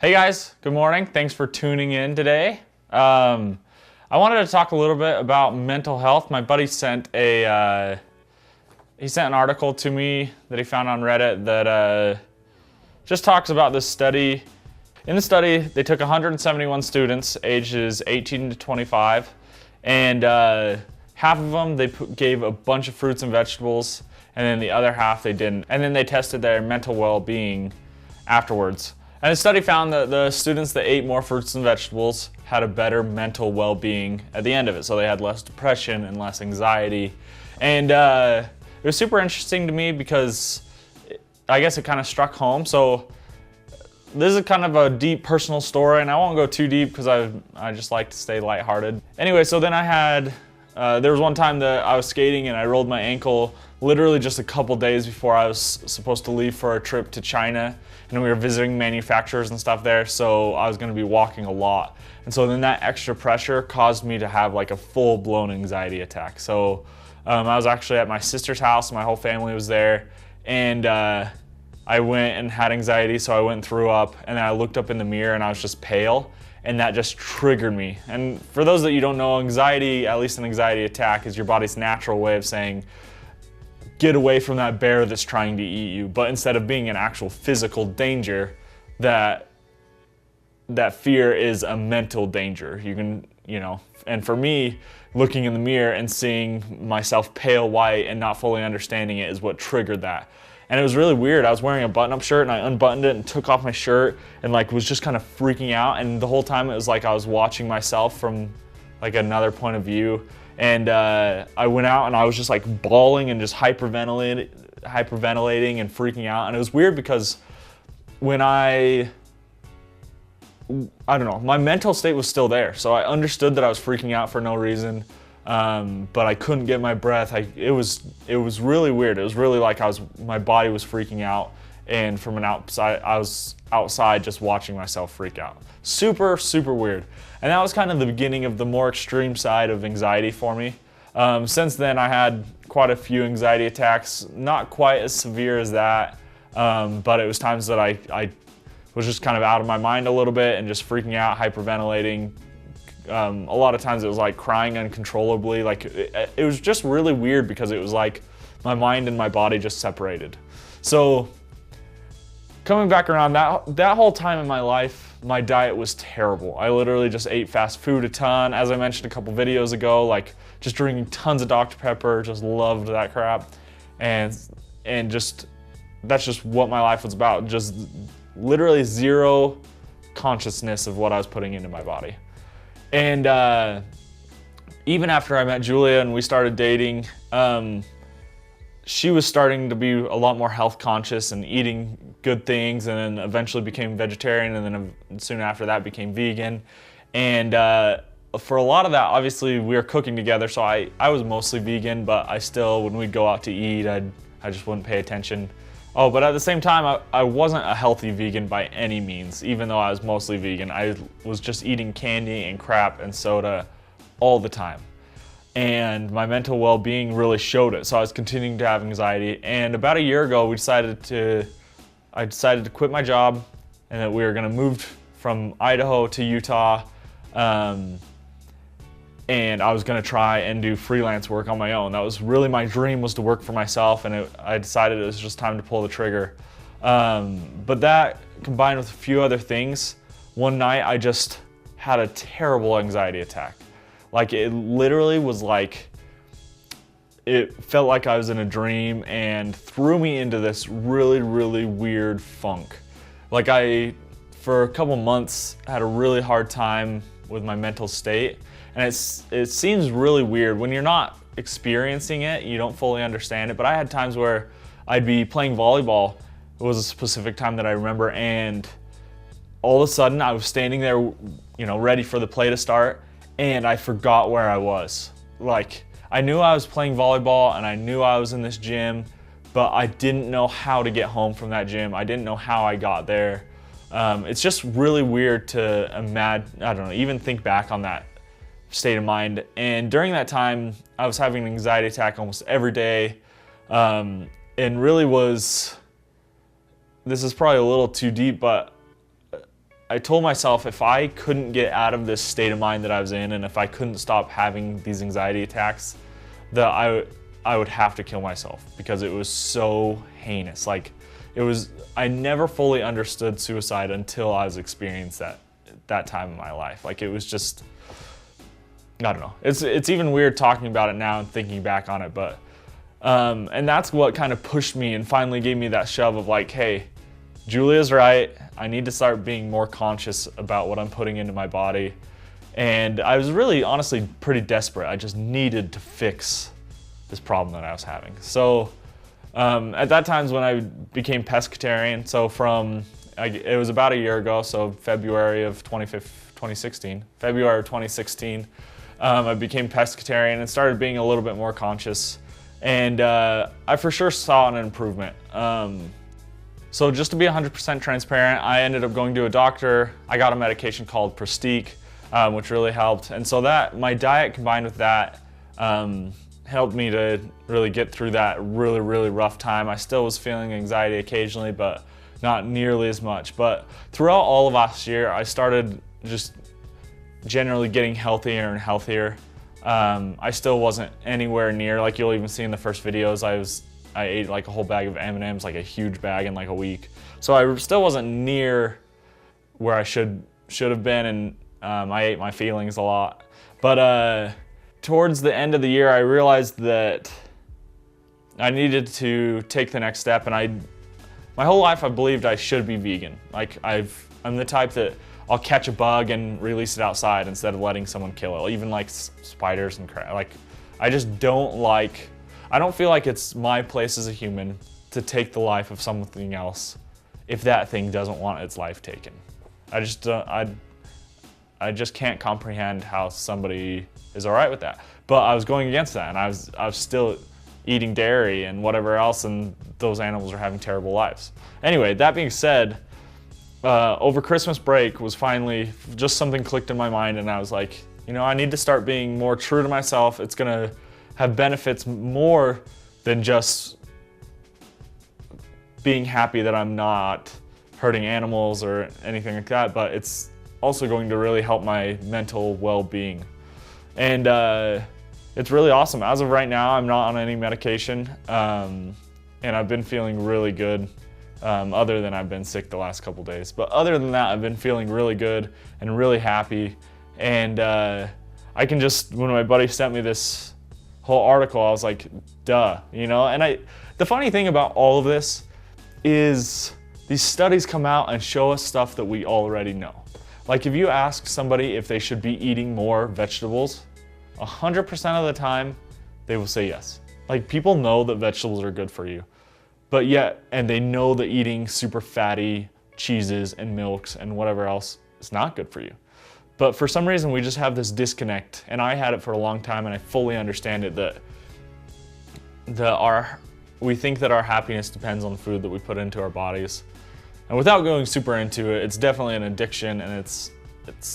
Hey guys, good morning. Thanks for tuning in today. I wanted to talk a little bit about mental health. My buddy sent an article to me that he found on Reddit that just talks about this study. In the study, they took 171 students ages 18 to 25, and half of them they gave a bunch of fruits and vegetables, and then the other half they didn't. And then they tested their mental well-being afterwards. And the study found that the students that ate more fruits and vegetables had a better mental well-being at the end of it. So they had less depression and less anxiety. And it was super interesting to me because I guess it kind of struck home. So this is kind of a deep personal story, and I won't go too deep because I just like to stay lighthearted. Anyway, so then I had, there was one time that I was skating and I rolled my ankle literally just a couple days before I was supposed to leave for a trip to China. And we were visiting manufacturers and stuff there, so I was gonna be walking a lot. And so then that extra pressure caused me to have like a full-blown anxiety attack. So I was actually at my sister's house, my whole family was there, and I went and had anxiety, so I went and threw up, and then I looked up in the mirror and I was just pale, and that just triggered me. And for those that you don't know, anxiety, at least an anxiety attack, is your body's natural way of saying, get away from that bear that's trying to eat you. But instead of being an actual physical danger, that fear is a mental danger. You can, and for me, looking in the mirror and seeing myself pale white and not fully understanding it is what triggered that. And it was really weird. I was wearing a button-up shirt and I unbuttoned it and took off my shirt and was just kind of freaking out. And the whole time it was like I was watching myself from another point of view. And I went out and I was just bawling and just hyperventilating and freaking out. And it was weird because when I don't know, my mental state was still there. So I understood that I was freaking out for no reason, but I couldn't get my breath. It was really weird. It was really like my body was freaking out, and from an outside, I was outside just watching myself freak out. Super, super weird. And that was kind of the beginning of the more extreme side of anxiety for me. Since then, I had quite a few anxiety attacks, not quite as severe as that, but it was times that I was just kind of out of my mind a little bit and just freaking out, hyperventilating. A lot of times it was like crying uncontrollably. It was just really weird because it was like my mind and my body just separated. So coming back around, that whole time in my life, my diet was terrible. I literally just ate fast food a ton. As I mentioned a couple videos ago, just drinking tons of Dr. Pepper, just loved that crap. And just, that's just what my life was about. Just literally zero consciousness of what I was putting into my body. And even after I met Julia and we started dating, she was starting to be a lot more health conscious and eating good things, and then eventually became vegetarian, and then soon after that became vegan. And for a lot of that, obviously we were cooking together, so I was mostly vegan, but I still, when we'd go out to eat, I just wouldn't pay attention. Oh, but at the same time, I wasn't a healthy vegan by any means. Even though I was mostly vegan, I was just eating candy and crap and soda all the time. And my mental well-being really showed it. So I was continuing to have anxiety. And about a year ago, I decided to quit my job, and that we were gonna move from Idaho to Utah. And I was gonna try and do freelance work on my own. That was really my dream, was to work for myself, and I decided it was just time to pull the trigger. But that, combined with a few other things, one night I just had a terrible anxiety attack. It literally was it felt like I was in a dream and threw me into this really, really weird funk. For a couple months, had a really hard time with my mental state. And it seems really weird. When you're not experiencing it, you don't fully understand it. But I had times where I'd be playing volleyball. It was a specific time that I remember, and all of a sudden I was standing there, ready for the play to start, and I forgot where I was. I knew I was playing volleyball and I knew I was in this gym, but I didn't know how to get home from that gym. I didn't know how I got there. It's just really weird to imagine, I don't know, even think back on that state of mind. And during that time, I was having an anxiety attack almost every day, and really this is probably a little too deep, but I told myself if I couldn't get out of this state of mind that I was in, and if I couldn't stop having these anxiety attacks, that I would have to kill myself, because it was so heinous. Like, I never fully understood suicide until I was experienced that time in my life. Like, it was just, I don't know. It's even weird talking about it now and thinking back on it, but and that's what kind of pushed me and finally gave me that shove of like, hey, Julia's right. I need to start being more conscious about what I'm putting into my body. And I was really, honestly, pretty desperate. I just needed to fix this problem that I was having. So at that time is when I became pescatarian. So it was about a year ago, so February of 2016. February of 2016, I became pescatarian and started being a little bit more conscious. And I for sure saw an improvement. So just to be 100% transparent, I ended up going to a doctor. I got a medication called Pristiq, which really helped. And so my diet combined with that helped me to really get through that really, really rough time. I still was feeling anxiety occasionally, but not nearly as much. But throughout all of last year, I started just generally getting healthier and healthier. I still wasn't anywhere near, like you'll even see in the first videos, I ate like a whole bag of M&Ms, like a huge bag in like a week. So I still wasn't near where I should have been, and I ate my feelings a lot. But towards the end of the year, I realized that I needed to take the next step, and my whole life I believed I should be vegan. Like I'm the type that I'll catch a bug and release it outside instead of letting someone kill it, even like spiders and crap. Like I just don't I don't feel like it's my place as a human to take the life of something else if that thing doesn't want its life taken. I just can't comprehend how somebody is all right with that. But I was going against that, and I was still eating dairy and whatever else, and those animals are having terrible lives. Anyway, that being said, over Christmas break was finally just something clicked in my mind, and I was like, I need to start being more true to myself. It's gonna have benefits more than just being happy that I'm not hurting animals or anything like that, but it's also going to really help my mental well-being. And it's really awesome. As of right now, I'm not on any medication, and I've been feeling really good, other than I've been sick the last couple days. But other than that, I've been feeling really good and really happy. And I can just, when my buddy sent me this whole article, I was like, duh, And the funny thing about all of this is these studies come out and show us stuff that we already know. Like if you ask somebody if they should be eating more vegetables, 100% of the time, they will say yes. Like people know that vegetables are good for you, and they know that eating super fatty cheeses and milks and whatever else is not good for you. But for some reason, we just have this disconnect, and I had it for a long time, and I fully understand it, that we think that our happiness depends on the food that we put into our bodies. And without going super into it, it's definitely an addiction, and it's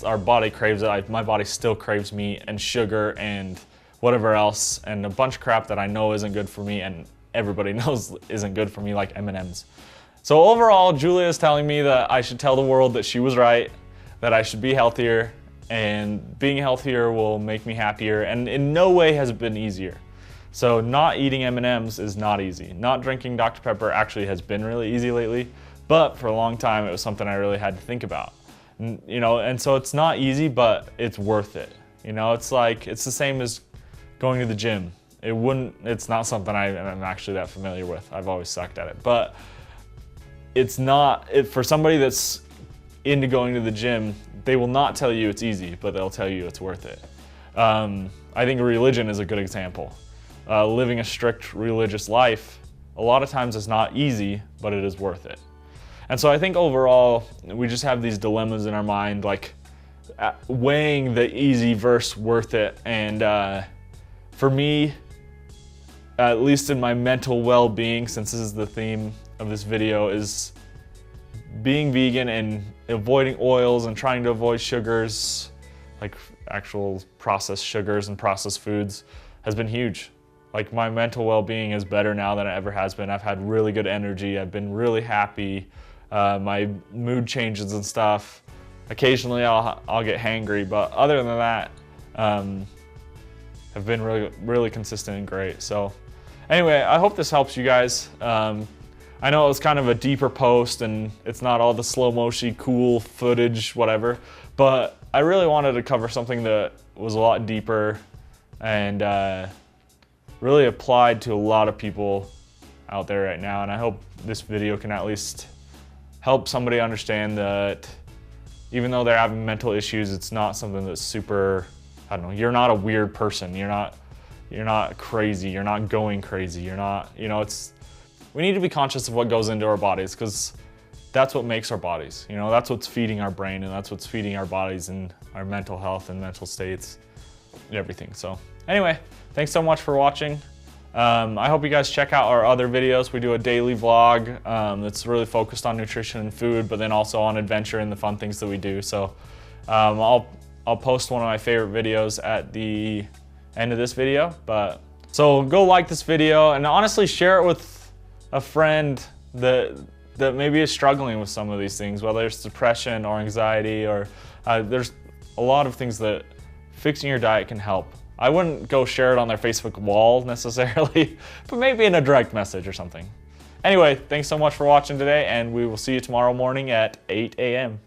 our body craves it. My body still craves meat and sugar and whatever else, and a bunch of crap that I know isn't good for me, and everybody knows isn't good for me, like M&Ms. So overall, Julia is telling me that I should tell the world that she was right, that I should be healthier, and being healthier will make me happier, and in no way has it been easier. So not eating M&Ms is not easy. Not drinking Dr. Pepper actually has been really easy lately, but for a long time it was something I really had to think about. And so it's not easy, but it's worth it. It's the same as going to the gym. It's not something I'm actually that familiar with. I've always sucked at it, but for somebody that's into going to the gym, they will not tell you it's easy, but they'll tell you it's worth it. I think religion is a good example. Living a strict religious life, a lot of times is not easy, but it is worth it. And so I think overall, we just have these dilemmas in our mind, like weighing the easy versus worth it. And for me, at least in my mental well-being, since this is the theme of this video, is being vegan and avoiding oils and trying to avoid sugars, like actual processed sugars and processed foods, has been huge. Like my mental well-being is better now than it ever has been. I've had really good energy. I've been really happy. My mood changes and stuff Occasionally I'll get hangry, but other than that, have been really consistent and great. So anyway, I hope this helps you guys. I know it was kind of a deeper post and it's not all the slow motion, cool footage, whatever, but I really wanted to cover something that was a lot deeper and really applied to a lot of people out there right now. And I hope this video can at least help somebody understand that even though they're having mental issues, it's not something that's super, I don't know, you're not a weird person. You're not crazy. You're not going crazy. You're not, you know, we need to be conscious of what goes into our bodies, because that's what makes our bodies. You know, that's what's feeding our brain, and that's what's feeding our bodies and our mental health and mental states and everything. So anyway, thanks so much for watching. I hope you guys check out our other videos. We do a daily vlog that's really focused on nutrition and food, but then also on adventure and the fun things that we do. So I'll post one of my favorite videos at the end of this video. So go like this video and honestly share it with a friend that maybe is struggling with some of these things, whether it's depression or anxiety, or there's a lot of things that fixing your diet can help. I wouldn't go share it on their Facebook wall necessarily, but maybe in a direct message or something. Anyway, thanks so much for watching today, and we will see you tomorrow morning at 8 a.m.